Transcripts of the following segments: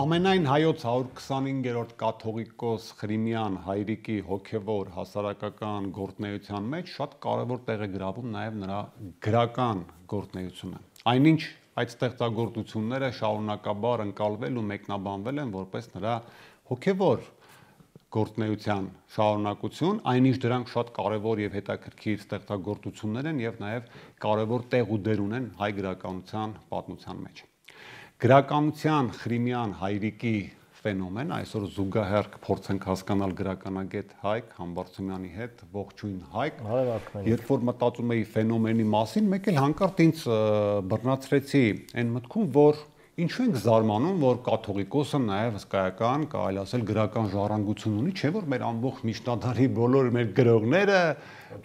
Ամենայն հայոց 125-րդ կաթողիկոս Ղրիմյան հայրիկի հոգևոր հասարակական գործունեության մեջ շատ կարևոր տեղ է գրավում նաև նրա գրական գործունեությունը։ Այնինչ այդ ստեղծագործությունները շարունակաբար ընկալվել ու մեկնաբանվել են որպես նրա հոգևոր գործունեության շարունակություն, այնինչ դրանք շատ կարևոր եւ հետաքրքիր ստեղծագործություններ են եւ նաեւ կարևոր տեղ ու դեր ունեն հայ գրականության պատմության մեջ։ Գրականության Ղրիմյան հայրիկի ֆենոմեն այսօր զուգահեռ կփորձենք հասկանալ գրականագետ Հայկ Համբարձումյանի հետ, ողջույն Հայկ։ Երբ որ մտածում էի ֆենոմենի մասին, մեկ էլ հանկարծ ինձ բռնացրեցի այն մտքում, որ ինչու ենք զարմանում, որ կաթողիկոսը նաև հսկայական, կարելի ասել գրական ժառանգություն ունի, չէ՞ որ մեր ամբողջ միջնադարի բոլոր մեր գրողները,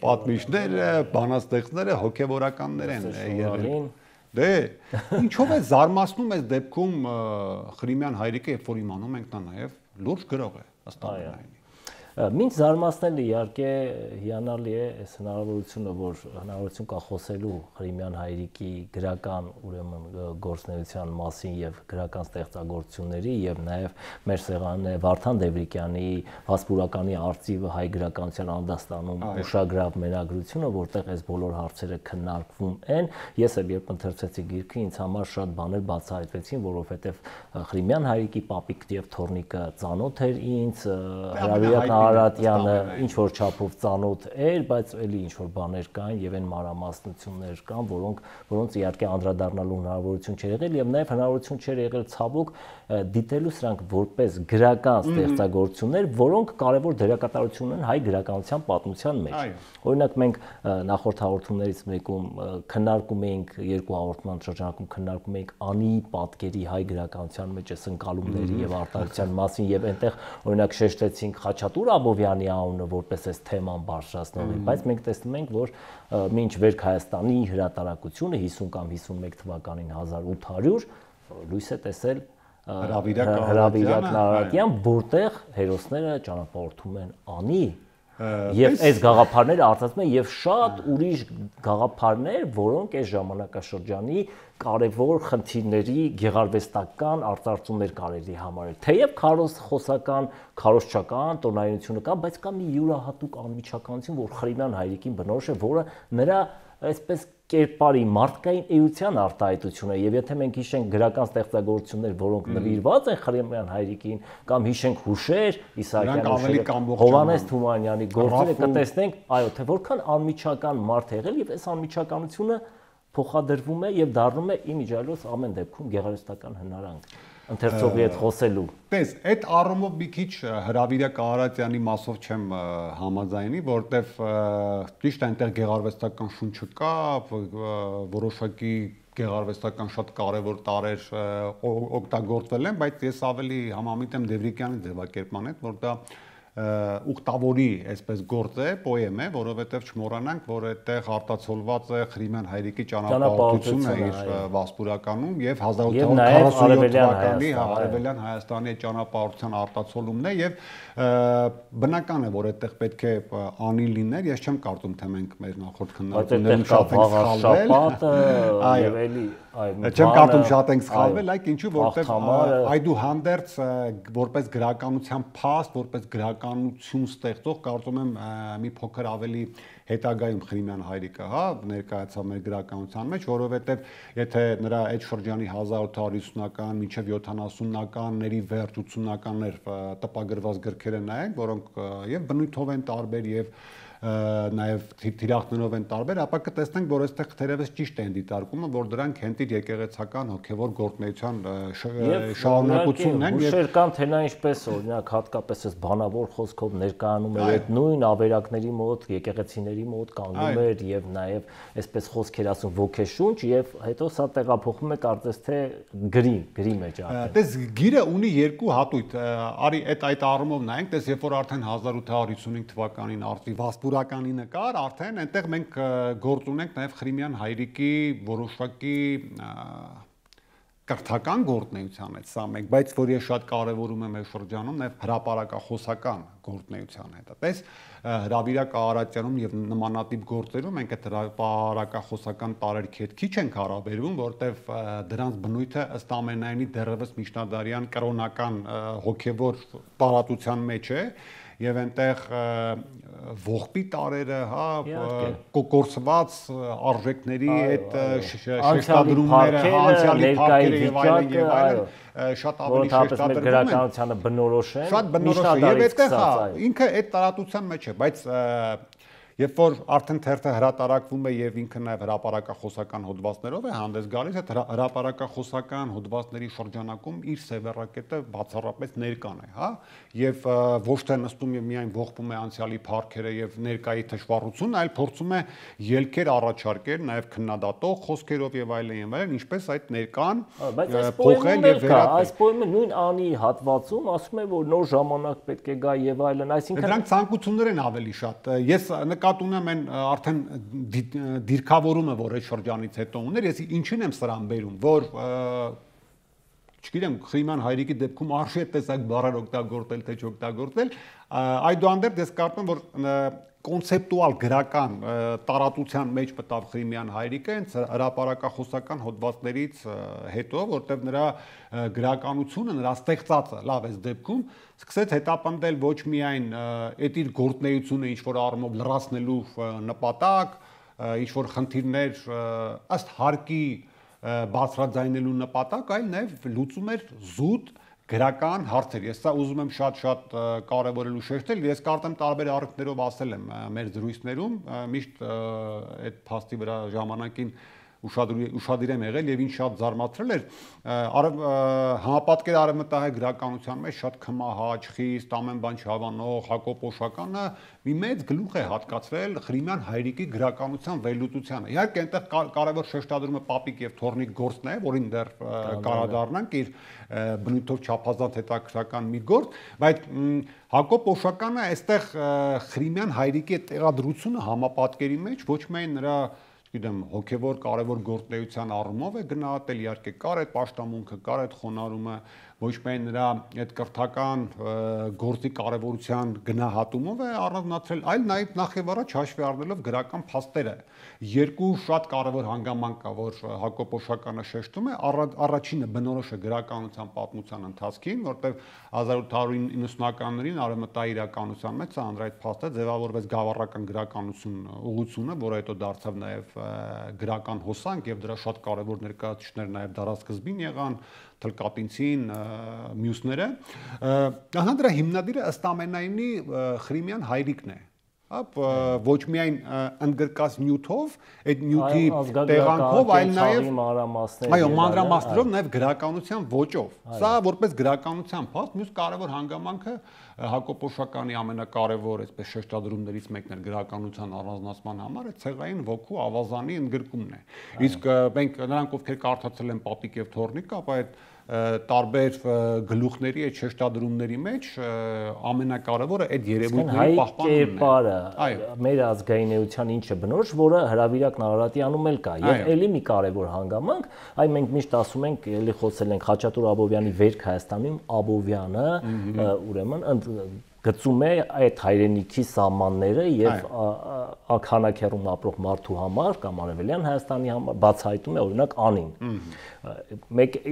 պատմիչները, բանաստեղծները հոգևորականներ են եղել։ Դե, ինչով է զարմացնում այս դեպքում Ղրիմյան հայրիկը, երբ որ իմանում ենք նա նաև լուրջ գրող է, ըստ ամենայնի։ Մինչ զարմացնելը իհարկե հիանալի է այս հնարավորությունը, որ հնարավորություն կա խոսելու Ղրիմյան հայրիկի գրական ուրեմն գործունեության մասին եւ գրական ստեղծագործությունների եւ նաեւ մեր սեղանն է Վարդան Դևրիկյանի Վասպուրականի արծիվը հայ գրականության անդաստանում ուշագրավ մենագրությունը, որտեղ այս բոլոր հարցերը քննարկվում են։ Ես էլ երբ ընթերցեցի գիրքը, ինձ համար շատ բաներ բացահայտվեցին, որովհետեւ Ղրիմյան հայրիկի պապիկը եւ թորնիկը ծանոթ էր ինձ, հրավիրական Արարատյանը ինչ որ չափով ծանոթ էր, բայց էլի ինչ որ բաներ կային եւ այն մանրամասնություններ կան, որոնց իհարկե անդրադառնալու հնարավորություն չէր եղել եւ նաեւ հնարավորություն չէր եղել ցավոք դիտելու սրանք որպես գրական ստեղծագործություններ, որոնք կարևոր դերակատարություն ունեն հայ գրականության պատմության մեջ։ Օրինակ մենք նախորդ հաղորդումներից մեկում քննարկում էինք երկու հաղորդման շրջանակում քննարկում էինք Անի պատկերի հայ գրականության մեջ այս ընկալումների եւ արտահայտության մասին եւ այնտեղ օրինակ շեշտեցինք Խաչատուր Աբովյանի անունը որպես այս թեման բարձրացնող, բայց մենք տեսնում ենք, որ մինչ Վերք Հայաստանի հրատարակությունը 50 կամ 51 թվականին 1800 լույս է տեսել Հրավիրակ Նարատյան, որտեղ հերոսները ճանապարհորդում են Անի եւ այս գաղափարները արտացվում են եւ շատ ուրիշ գաղափարներ, որոնք այս ժամանակաշրջանի կարևոր խնդիրների գեղարվեստական արտարծումներ կարելի համարել։ Թեև քարոզխոսական, քարոզչական տոնայնությունը կա, բայց կա մի յուրահատուկ անմիջականություն, որ Ղրիմյան հայրիկին բնորոշ է, որը նրա այսպես կերպարի մարդկային էության արտահայտությունը եւ եթե մենք հիշենք գրական ստեղծագործություններ, որոնք նվիրված են Ղրիմյան հայրիկին կամ հիշենք հուշեր Իսահակյանի, Հովհաննես Թումանյանի գործերը կտեսնենք, այո, թե որքան անմիջական մարդ է եղել եւ այս անմիջականությունը փոխադրվում է եւ դառնում է իմիջիալոց ամեն դեպքում գեղարվեստական հնարանք ընթերցողի հետ խոսելու։ Տես, այդ առումով մի քիչ Հրավիրակ Արարատյանի մասով չեմ համաձայնի, որտեվ ճիշտ այնտեղ գեղարվեստական շունչը կա, որոշակի գեղարվեստական շատ կարևոր տարեր օգտագործվել են, բայց ես ավելի համամիտ եմ Դևրիկյանի ձևակերպման հետ, որ դա ուխտավորի այսպես գործ է, պոեմ է, որովհետև չմոռանանք, որ այդտեղ արտացոլված է Ղրիմյան հայրիկի ճանապարհորդությունը իր Վասպուրականում եւ 1847 թվականի Արևելյան Հայաստանի ճանապարհորդության արտացոլումն է եւ բնական է, որ այդտեղ պետք է անի լիներ, ես չեմ կարծում, թե մենք մեր նախորդ քննարկումներում շատ ենք սխալվել, չեմ կարծում շատ ենք սխալվել, այլ ինչու, որովհետև այդուհանդերձ որպես գրականության փաստ, որպես գրականություն ստեղծող, կարծում եմ մի փոքր ավելի հետագայում Ղրիմյան հայրիկը, հա, ներկայացավ մեր գրականության մեջ, որովհետև եթե նրա այդ շրջանի 1850-ական մինչև 70-ականների վերջ 80-ականներ տպագրված գրքերը նայենք, որոնք եւ բնույթով են տարբեր եւ նաև թիրախներով են տարբեր, ապա կտեսնենք, որ այստեղ թերևս ճիշտ են դիտարկումը, որ դրանք հենտիր եկեղեցական հոգևոր գործունեության շարունակությունն են եւ հուշեր կան, թե նա ինչպես օրինակ հատկապես այս բանավոր խոսքով ներկայանում էր այդ նույն ավերակների մոտ, եկեղեցիների մոտ կանգնում էր եւ նաև այսպես խոսքեր ասում ոգեշունչ եւ հետո սա տեղափոխվում է կարծես թե գրի մեջ արդեն։ Տես գիրը ունի երկու հատույթ, արի այդ առումով նայենք, տես երբ որ արդեն 1855 թվականին արտի Վասպուրականի նկար, արդեն այնտեղ մենք գործ ունենք նաև Ղրիմյան հայրիկի որոշակի կրթական գործնեության հետ սա մենք, բայց որ ես շատ կարևորում եմ այս շրջանում նաև հրապարակախոսական գործնեության հետ։ Այդպես հրավիրակ Արարատյանում եւ նմանատիպ գործերում մենք այդ հրապարակախոսական տարերքի հետ քիչ ենք հարաբերվում, որտեվ դրանց բնույթը ըստ ամենայնի դեռևս միջնադարյան կրոնական հոգեվոր տարածության մեջ է եւ այնտեղ ողբի տարերը, հա, կորսված արժեքների այդ շեշտադրումները, անցյալի փառքերը եւ այլն շատ ավելի շեշտադրվում են, գրականությանը բնորոշ են, շատ բնորոշ է եւ այդտեղ հա ինքը այդ տարածության մեջ է, բայց երբ որ արդեն թերթը հրատարակվում է եւ ինքը նաեւ հրապարակախոսական հոդվածներով է հանդես գալիս, այդ հրապարակախոսական հոդվածների շրջանակում իր սևեռակետը բացառապես ներկան է, հա, եւ ոչ թե նստում եւ միայն ողբում է անցյալի փառքերը եւ ներկայի թշվառությունը, այլ փորձում է ելքեր առաջարկել նաեւ քննադատող խոսքերով եւ այլն, ինչպես այդ ներկան փոխել եւ վերածել։ Այս պոեմը նույն անի հատվածում ասում է, որ նոր ժամանակ պետք է գա եւ այլն, այսինքն դրանք ցանկություններ են ավելի շատ։ Ես նկատում եմ այն արդեն դիրքավորումը, որ այդ շրջանից հետո ուներ, ես ինչին եմ սրան բերում, որ չգիտեմ, Խրիմյան հայրիկի դեպքում արժի է տեսակ բառեր օգտագործել, թե չօգտագործել, այդուհանդերձ ես կարծում որ կոնցեպտուալ գրական տարածության մեջ մտավ Խրիմյան հայրիկը հենց հրապարակախոսական հոդվածներից հետո, որտեղ նրա գրականությունը, նրա ստեղծածը, լավ այս դեպքում սկսեց հետապնդել ոչ միայն այդ իր գործունեությունը ինչ որ առումով լրացնելու նպատակ, ինչ որ խնդիրներ ըստ հարկի բարձրաձայնելու նպատակ, այլ նաև լուծում էր զուտ գրական հարցեր։ Ես սա ուզում եմ շատ կարևորել ու շեշտել, ես կարծեմ տարբեր առիթներով ասել եմ մեր զրույցներում, միշտ այդ փաստի վրա ժամանակին ուշադիր եմ եղել եւ ինչ շատ զարմացրել էր համապատկեր արևմտահայ գրականության մեջ շատ քմահաճ, խիստ, ամեն բան չհավանող Հակոբ Օշականը մի մեծ գլուխ է հատկացրել Խրիմյան հայրիկի գրականության վերլուծությանը։ Իհարկե այնտեղ կարևոր շեշտադրումը Պապիկ եւ Թորնիկ գործն է, որին դեռ կարադառնանք իր բնույթով չափազանց հետաքրքրական մի գործ, բայց Հակոբ Օշականը այստեղ Խրիմյան հայրիկի տեղադրությունը համապատկերի մեջ ոչ միայն նրա գիտեմ հոգևոր կարևոր գործունեության առումով է գնահատել, իհարկե կար այդ պաշտամունքը, կար այդ խոնարհումը, ոչ միայն նրա այդ կրթական գործի կարևորության գնահատումով է առանձնացրել, այլ նաև նախ եւ առաջ հաշվի առնելով գրական փաստերը։ Երկու շատ կարևոր հանգամանք կա, որ Հակոբ Օշականը շեշտում է, առաջինը բնորոշ է գրականության պատմության ընթացքին, որտեղ 1890-ականներին արևմտահայ իրականության մեջ հանրայդ փաստը ձևավորվեց գավառական գրականություն ուղղությունը, որը հետո դարձավ նաև գրական հոսանք եւ դրա շատ կարևոր ներկայացուցիչներ նաև դարաշրջին եղան, Թլկապինցին, մյուսները, ահա դրա հիմնադիրը ըստ ամենայնի Խրիմյան հայրիկն է, ոչ միայն ընդգրկած նյութով, այդ նյութի տեղանքով, այլ նաև մանրամասներով, նաև գրականության ոճով։ Սա որպես գրականության փաստ, մյուս կարևոր հանգամանքը Հակոբ Օշականի ամենակարևոր այսպես շեշտադրումներից մեկն էր գրականության առանձնացման համար, այդ ցեղային ոգու ավազանի ընդգրկումն է։ Իսկ մենք նրանք ովքեր կարդացել են Պապիկ եւ Թորնիկը, ապա այդ տարբեր գլուխների այդ շեշտադրումների մեջ ամենակարևորը այդ երևույթների պահպանումն է։ Մեր ազգային էության ինչ է բնորոշ, որը հրավիրակ Արարատյանում էլ կա։ Եվ ելի մի կարևոր հանգամանք, այ մենք միշտ ասում ենք, ելի խոսել ենք Խաչատուր Աբովյանի Վերք Հայաստանում, Աբովյանը ուրեմն գծում է այդ հայրենիքի սահմանները եւ ականաքերում ապրող մարդու համար կամ Արևելյան Հայաստանի համար բացահայտում է օրինակ անին։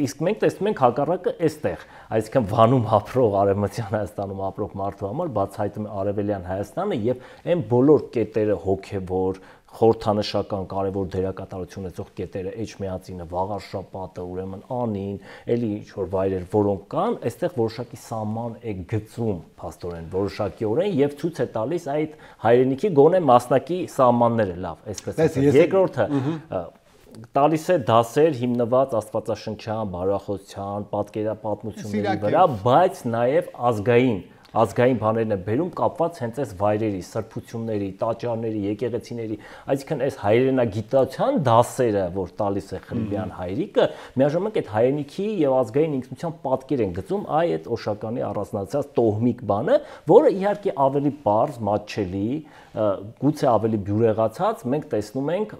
Իսկ մենք տեսնում ենք հակառակը այստեղ, այսինքն Վանում ապրող Արևմտյան Հայաստանում ապրող մարդու համար բացահայտում է Արևելյան Հայաստանը եւ այն բոլոր կետերը հոգեվոր խորհրդանշական կարևոր դերակատարություն ունեցող կետերը Էջմիածինը, Վաղարշապատը, ուրեմն Անին, էլի ինչ որ վայրեր, որոնք կան, այստեղ որոշակի սահման է գծում փաստորեն, որոշակիորեն եւ ցույց է տալիս այդ հայրենիքի գոնե մասնակի սահմանները, լավ, այսպես ասած։ Երկրորդը տալիս է դասեր հիմնված աստվածաշնչյան, բարեխոսության, պատկերապատմությունների վրա, բայց նաեւ ազգային բաներն է բերում կապված հենց այս վայրերի, սրբությունների, տաճարների, եկեղեցիների, այսինքն այս հայրենագիտության դասերը, որ տալիս է Խրիմյան հայրիկը, միաժամանակ այդ հայրենիքի եւ ազգային ինքնության պատկեր են գծում այդ Օշականի առանձնացած տոհմիկ բանը, որը իհարկե ավելի պարզ, մատչելի, գուցե ավելի բյուրեղացած մենք տեսնում ենք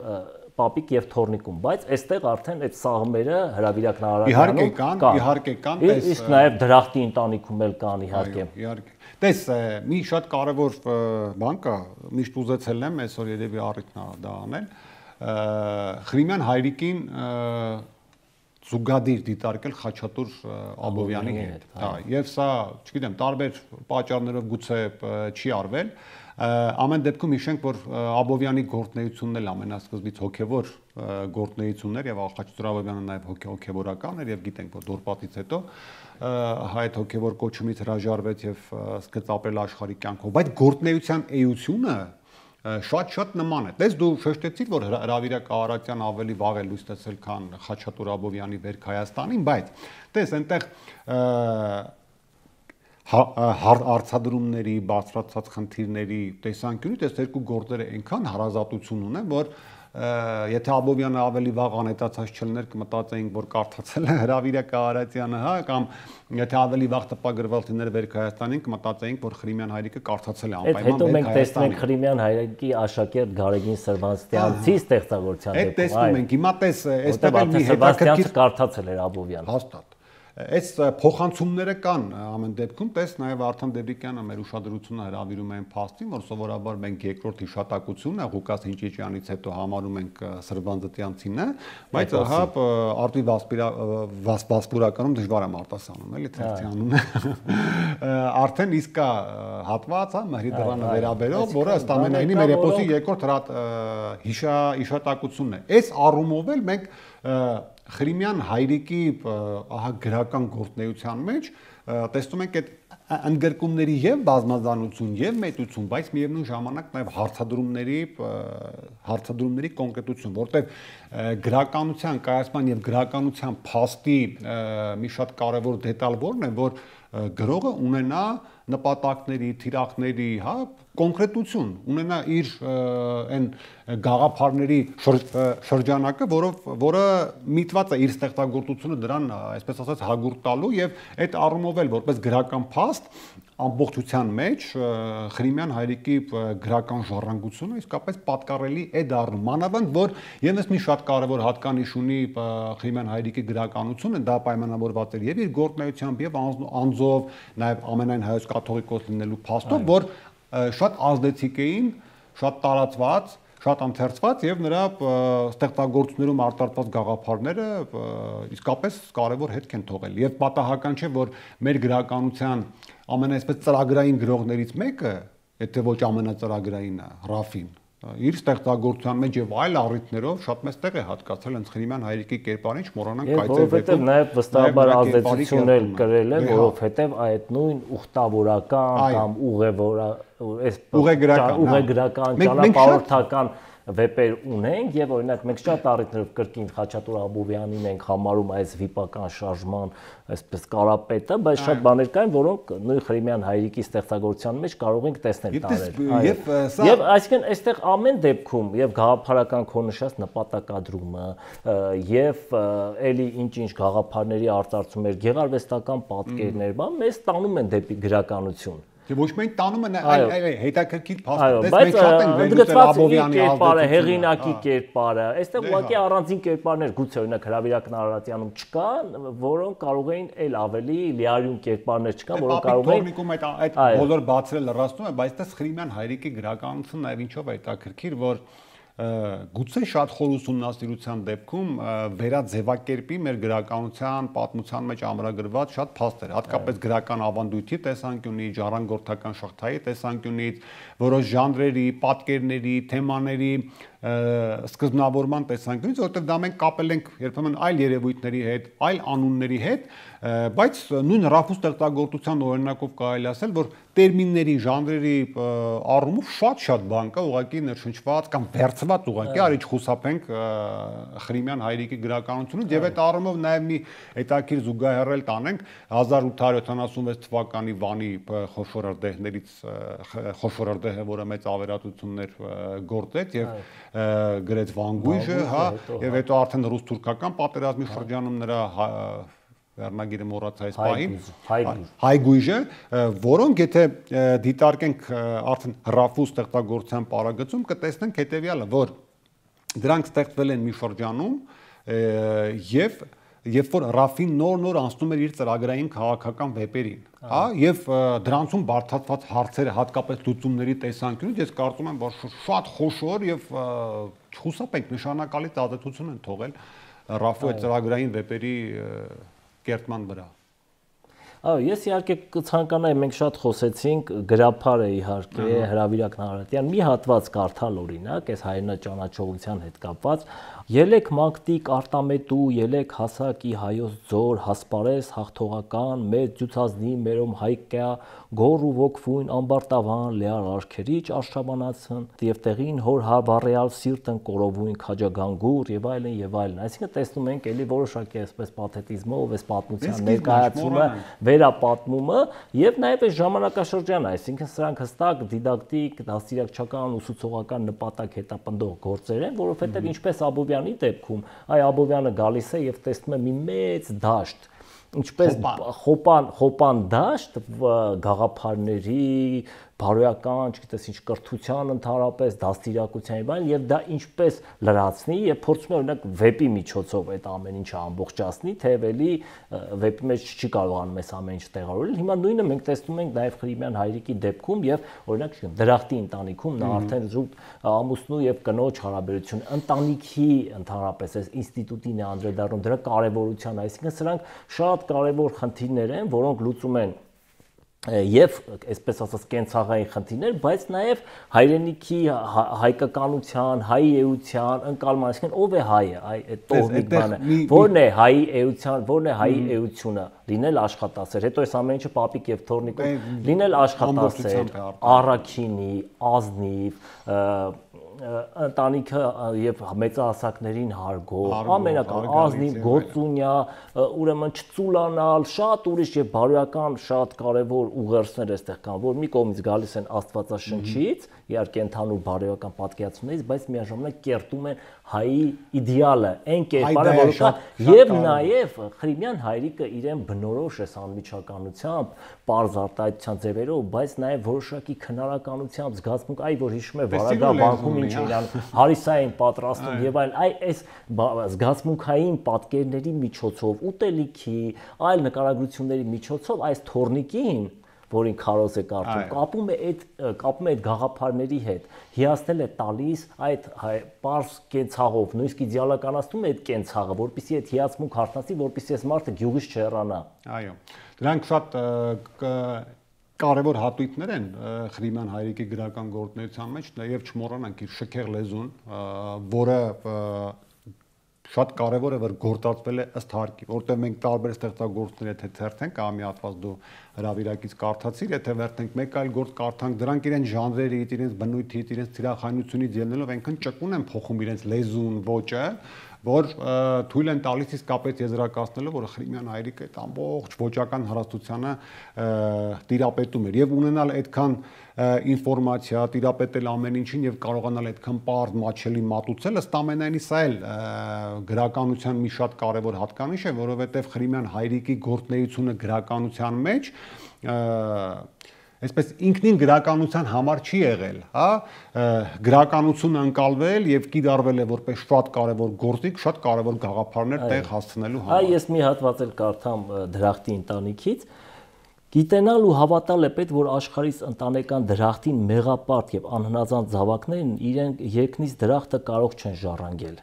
Պապիկ եւ Թորնիկում, բայց այստեղ արդեն այդ սաղմերը հրավիրակն Արարատյանում կան։ Իհարկե կան, իսկ նաեւ Դրախտի ընտանիքում էլ կան իհարկե։ Իհարկե։ Տես, մի շատ կարևոր բան կա, միշտ ուզեցել եմ այսօր երևի առիթն է դա անել։ Ղրիմյան հայրիկին զուգադիր դիտարկել Խաչատուր Աբովյանի հետ։ Հա, եւ սա, չգիտեմ, տարբեր պատճառներով գուցե չի արվել։ Ամեն դեպքում հիշենք, որ Աբովյանի գործունեությունն էլ ամենասկզբից հոգևոր գործունեություններ եւ Խաչատուր Աբովյանը նաեւ հոգևորական էր եւ գիտենք, որ Դորպատից հետո հայ հոգևոր կոչումից հրաժարվեց եւ սկսեց ապրել աշխարհի կյանքով, բայց գործունեության էությունը շատ նման է։ Տես դու շեշտեցիր, որ հրավիրակ Արարատյան ավելի վաղ է լույս տեսել, քան Խաչատուր Աբովյանի վերք Հայաստանին, բայց տես այնտեղ հարցադրումների, բարձրացած խնդիրների տեսանկյունից այս երկու գործերը այնքան հարազատություն ունեն, որ եթե Աբովյանը ավելի վաղ անհետացած չլներ, կմտածեինք, որ կարդացել է հրավիրակ Արարատյանը, հա, կամ եթե ավելի վաղ տպագրված լիներ վերք Հայաստանին, կմտածեինք, որ Ղրիմյան հայրիկը կարդացել է անպայման հետո մենք տեսնենք Ղրիմյան հայրիկի աշակերտ Գարեգին Սրվանստյանցի ստեղծագործության դեպքում։ Այդ տեսնում ենք, հիմա տես, այստեղ էլ մի հետաքրքիր կարդացել էր Աբովյանը։ Հաստատ։ Այս փոխանցումները կան ամեն դեպքում, տես նաև Արթան Դեբրիկյանը մեր ուշադրությունը հրավիրում է այն փաստին, որ սովորաբար մենք երկրորդ հիշատակությունն է Ղուկաս Հինչիչյանից հետո համարում ենք Սրբանձտյանցին, բայց ահա Արտվի Վասպուրականում դժվար եմ արտասանում, էլի թերթի անունը։ Արդեն իսկ կա հատված, հա, Մհրի դռանը վերաբերող, որը ըստ ամենայնի մեր էպոսի երկրորդ հիշատակությունն է։ Այս առումով էլ մենք Ղրիմյան հայրիկի ահա գրական գործունեության մեջ տեսնում ենք այդ ընդգրկումների եւ բազմազանություն եւ մեծություն, բայց միևնույն ժամանակ նաեւ հարցադրումների կոնկրետություն, որտեղ գրականության կայացման եւ գրականության փաստի մի շատ կարեւոր դետալ որն է, որ գրողը ունենա նպատակների, թիրախների, հա, կոնկրետություն, ունենա իր այն գաղափարների շրջանակը, որը միտված է իր ստեղծագործությունը դրան, այսպես ասած, հագուրտ տալու եւ այդ առումով էլ որպես գրական փաստ ամբողջության մեջ Ղրիմյան հայրիկի գրական ժառանգությունը իսկապես պատկառելի է դառնում, մանավանդ որ եւս մի շատ կարեւոր հատկանիշ ունի Ղրիմյան հայրիկի գրականությունը, դա պայմանավորված էր եւ իր գործունեությամբ եւ անձով, նաեւ ամենայն հայոց կաթողիկոս լինելու փաստով, որ շատ ազդեցիկ էին, շատ տարածված, շատ ընթերցված եւ նրա ստեղծագործություններում արտարված գաղափարները իսկապես կարեւոր հետք են թողել եւ պատահական չէ որ մեր գրականության ամենաիսպես ծրագրային գրողներից մեկը, եթե ոչ ամենածրագրայինը, Ռաֆին, իր ստեղծագործության մեջ եւ այլ առիթներով շատ մեծ տեղ է հատկացել հենց Ղրիմյան հայրիկի կերպարին, չմոռանանք կայծեր որովհետեւ նաեւ վստահաբար ազդեցություն էլ կրել է, որովհետեւ այդ նույն ուխտավորական կամ ուղեգրական ճանապարհորդական վեպեր ունենք եւ օրինակ մենք շատ առիթներով կրկին Խաչատուր Աբովյանին ենք համարում այս վիպական շարժման այսպես կարապետը, բայց շատ բաներ կան, որոնք նույն Ղրիմյան հայրիկի ստեղծագործության մեջ կարող ենք տեսնել տարել։ Եվ այսինքն այստեղ ամեն դեպքում եւ գաղափարական քո նշած նպատակադրումը եւ էլի ինչ գաղափարների արտարծումներ, գեղարվեստական պատկերներ, բան մեզ տանում են դեպի գրականություն։ Ոչ մենք տանում են այլ հետաքրքիր փաստ, մենք շատ ենք վերլուծել Աբովյանի կերպարը, հեղինակի կերպարը, այստեղ ուղղակի առանձին կերպարներ, գուցե օրինակ հրավիրակն Արարատյանում չկան, որոնք կարող էին այլ ավելի լիարյուն կերպարներ չկան, որոնք կարող էին Թորնիկում այդ բոլոր բացրել լրացնում է, բայց այստեղ Ղրիմյան հայրիկի գրականությունը նաև ինչով է հետաքրքիր, որ գուցե շատ խոր ուսումնասիրության դեպքում վերաձևակերպի մեր գրականության պատմության մեջ ամրագրված շատ փաստեր, հատկապես գրական ավանդույթի տեսանկյունից, ժառանգորդական շղթայի տեսանկյունից, որոշ ժանրերի, պատկերների, թեմաների սկզբնավորման տեսանկյունից, որովհետև դա մենք կապել ենք երբեմն այլ երևույթների հետ, այլ անունների հետ, բայց նույն Ռաֆու ստեղծագործության օրինակով կարելի ասել, որ տերմինների, ժանրերի առումով շատ բան կա, ուղղակի ներշնչված կամ վերցված ուղղակի, արիչ խուսափենք Ղրիմյան հայրիկի գրականությունից եւ այդ առումով նաեւ մի հետաքրքիր զուգահեռել տանենք 1876 թվականի Վանի խոշոր ըրդեհներից խոշոր ըրդեհը, որը մեծ ավերածություններ գործեց եւ գրեց Վանգույժը, հա, եւ հետո արդեն ռուս-թուրքական պատերազմի շրջանում նրա վերնագիրը մոռացա այս պահին Հայգույժը, որոնք եթե դիտարկենք արդեն Ռաֆու ստեղծագործության պարագծում կտեսնենք հետեւյալը, որ Դրանք ստեղծվել են մի շրջանում եւ երբ որ Ռաֆին նոր անցնում էր իր ծրագրային քաղաքական վեպերին, հա, եւ դրանցում բարդացված հարցերը հատկապես լուծումների տեսանկյունից ես կարծում եմ, որ շատ խոշոր եւ չխուսափենք նշանակալի ազդեցություն են թողել Ռաֆու այդ ծրագրային վեպերի կերտման վրա։ Ես իհարկե կցանկանայի, մենք շատ խոսեցինք գրափարը իհարկե Հրավիրակ Նահարատյան մի հատված կարդալ օրինակ, այս հայրենաճանաչողության հետ կապված Ելեք մանկտիկ արտամետու, ելեք հասակի հայոց ձոր, հասպարես հաղթողական, մեր ջուցազնի մերոմ հայկյա, գոր ու ոգվույն ամբարտավան, լեար արքերիչ արշաբանացն, եւ տեղին հոր հավառյալ սիրտն կորովույն քաջագանգուր եւ այլն եւ այլն։ Այսինքն տեսնում ենք էլի որոշակի այսպես պաթետիզմով, այս պատմության ներկայացումը, վերապատմումը եւ նաեւ այս ժամանակաշրջանը, այսինքն սրանք հստակ դիդակտիկ, դաստիարակչական, ուսուցողական նպատակ հետապնդող գործեր են, որովհետեւ ինչպես Աբովյանի դեպքում, այ Աբովյանը գալիս է եւ տեսնում է մի մեծ դաշտ, ինչպես խոպան դաշտ գաղափարների, բարոյական, չգիտես ինչ կրթության ընդհանրապես, դաստիարակության եւ այլն, եւ դա ինչպես լրացնի եւ փորձում է օրինակ վեպի միջոցով այդ ամեն ինչը ամբողջացնի, թեև էլի վեպի մեջ չի կարողանում այս ամեն ինչ տեղավորել։ Հիմա նույնը մենք տեսնում ենք նաեւ Ղրիմյան հայրիկի դեպքում եւ օրինակ Դրախտի ընտանիքում նա արդեն զուտ ամուսնու եւ կնոջ հարաբերություն, ընտանիքի ընդհանրապես այս ինստիտուտին է անդրադառնում, դրա կարեւորության, այսինքն սրանք շատ կարեւոր խնդիրներ են, որոնք լուծում են եւ այսպես ասած կենցաղային խնդիրներ, բայց նաեւ հայրենիքի հայկականության, հայ էության ընկալման, այսինքն ով է հայը, այդ տոհմիկ բանը, որն է հայի էության, որն է հայի էությունը, լինել աշխատասեր, հետո այս ամեն ինչը պապիկ եւ թորնիկով, լինել աշխատասեր, առաքինի, ազնիվ, ընտանիքը եւ մեծահասակներին հարգող, ամենական ազնիվ, գործունյա, ուրեմն չծուլանալ, շատ ուրիշ եւ բարոյական շատ կարեւոր ուղերձներ այստեղ կան, որ մի կողմից գալիս են Աստվածաշնչից, իհարկե ընդհանուր բարոյական պատկերացումներից, բայց միաժամանակ կերտում են հայի իդեալը, այն կերպարը, որը եւ նաեւ Ղրիմյան հայրիկը իրեն բնորոշ է անմիջականությամբ, պարզ արտահայտության ձևերով, բայց նաեւ որոշակի քնարականությամբ, զգացմունք, այ որ հիշում է Վարագա բանկում ինչ էր անում, հարիսային պատրաստում եւ այլ, այս զգացմունքային պատկերների միջոցով, ուտելիքի, այլ նկարագրությունների միջոցով այս թորնիկին, որին քարոզ է կարդում, կապում է այդ գաղափարների հետ, հիացնել է տալիս այդ պարզ կենցաղով, նույնիսկ իդեալականացնում է այդ կենցաղը, որպեսզի այդ հիացմունք հարթնացի, որպեսզի այս մարդը գյուղից չհեռանա։ Այո, դրանք շատ կարևոր հատույթներ են Ղրիմյան հայրիկի գրական գործունեության մեջ, նաև չմոռանանք իր շքեղ լեզուն, որը շատ կարևոր է, որ գործածվել է ըստ հարկի, որտեղ մենք տարբեր ստեղծագործություններ եթե թերթենք, կա մի հատված դու հրավիրակից կարդացիր, եթե վերցնենք մեկ այլ գործ կարդանք, դրանք իրենց ժանրերից, իրենց բնույթից, իրենց թիրախայնությունից ելնելով այնքան ճկուն են փոխում իրենց լեզուն, ոճը, որ թույլ են տալիս իսկապես եզրակացնելով, որ Ղրիմյան հայրիկը այդ ամբողջ ոճական հարստությանը տիրապետում էր եւ ունենալ այդքան ինֆորմացիա, տիրապետել ամեն ինչին եւ կարողանալ այդքան պարզ մատչելի մատուցել, ըստ ամենայնի սա էլ գրականության մի շատ կարեւոր հատկանիշ է, որովհետեւ Ղրիմյան հայրիկի գործունեությունը գրականության մեջ այսպես ինքնին գրականության համար չի եղել, հա, գրականությունը ընկալվել եւ կիրառվել է որպես շատ կարեւոր գործիք, շատ կարեւոր գաղափարներ տեղ հասցնելու համար։ Այ ես մի հատված էլ կարդամ Դրախտի ընտանիքից։ Գիտենալ ու հավատալ է պետք, որ աշխարհից ընտանեկան դրախտին մեղապարտ եւ անհնազանդ զավակներն իրենք երկնից դրախտը կարող չեն ժառանգել։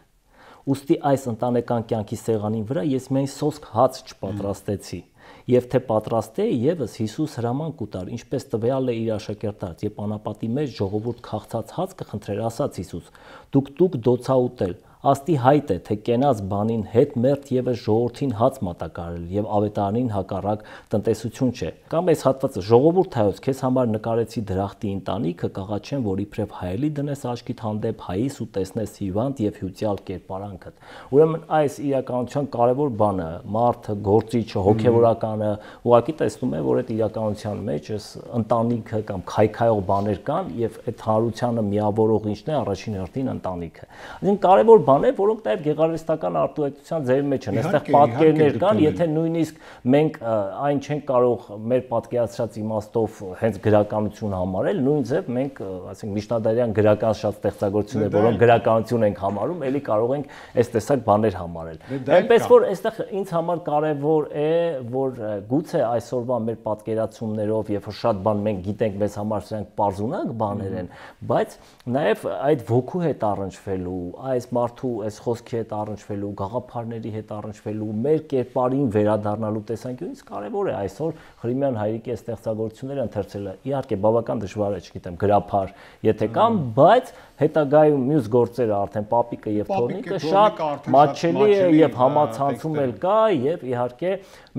Ոստի այս ընտանեկան կյանքի սեղանին վրա ես միայն սոսկ հաց չպատրաստեցի։ Եվ թե պատրաստե եւս Հիսուս հրաման կուտար, ինչպես տվյալ է իր աշակերտած, եւ անապատի մեջ ժողովուրդ քաղցած հաց կխնդրեր, ասաց Հիսուս. Դուք դոցա ուտել, աստի հայտ է, թե կենաց բանին հետ մերթ եւս ժողովրդին հաց մատակարել եւ ավետարանին հակառակ տնտեսություն չէ։ Կամ այս հատվածը ժողովուրդ հայոց, քեզ համար նկարեցի դրախտի ընտանիքը, կաղաչեն, որ իբրև հայելի դնես աչքիդ հանդեպ, հայիս ու տեսնես հիվանդ եւ հյուծյալ կերպարանքդ։ Ուրեմն այս իրականության կարևոր բանը, մարդը, գործիչը, հոգեվորականը ուղղակի տեսնում է, որ այդ իրականության մեջ այս ընտանիքը կամ քայքայող բաներ կան եւ այդ հանրությանը միավորող ինչն է առաջին հերթին ընտանիքը։ Այսինքն կարևոր բաներ, որոնք նաև գեղարվեստական արտահայտության ձևի մեջ են։ Այստեղ պատկերներ կան, եթե նույնիսկ մենք այն չենք կարող մեր պատկերացրած իմաստով հենց գրականություն համարել, նույն ձև մենք, ասենք, միջնադարյան գրական շատ ստեղծագործություններ, որոնք գրականություն ենք համարում, ելի կարող ենք այս տեսակ բաներ համարել։ Այնպես որ այստեղ ինձ համար կարևոր է, որ գուցե այսօրվա մեր պատկերացումներով եւ շատ բան մենք գիտենք, մեզ համար սրանք պարզունակ բաներ են, բայց նաեւ այդ ոգու հետ առնչվելու, այս մարդու այս խոսքի հետ առնչվելու, գաղափարների հետ առնչվելու, մեր կերպարին վերադառնալու տեսանկյունից կարևոր է այսօր Ղրիմյան Հայրիկի ստեղծագործությունները ընթերցելը։ Իհարկե բավական դժվար է, չգիտեմ, գրափար, եթե կամ, բայց հետագայում մյուս գործերը արդեն Պապիկը եւ Թորնիկը շատ մատչելի է եւ համացանցում էլ կա եւ իհարկե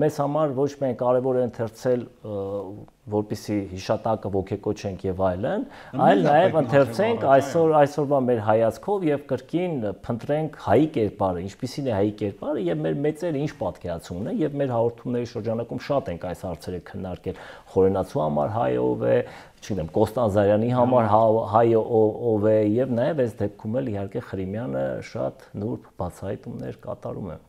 մեզ համար ոչ միայն կարևոր է ընթերցել որպեսզի հիշատակը ոգեկոչենք եւ այլն, այլ նաեւ ընթերցենք այսօրվա մեր հայացքով եւ կրկին փնտրենք հայի կերպարը, ինչպիսին է հայի կերպարը եւ մեր մեծերը ինչ պատկերացում ունեն եւ մեր հաղորդումների շրջանակում շատ ենք այս հարցերը քննարկել Խորենացու համար հայը ով է, չգիտեմ, Կոստանդզարյանի համար հայը ով է եւ նաեւ այս դեպքում էլ իհարկե Ղրիմյանը շատ նուրբ բացահայտումներ կատարում է։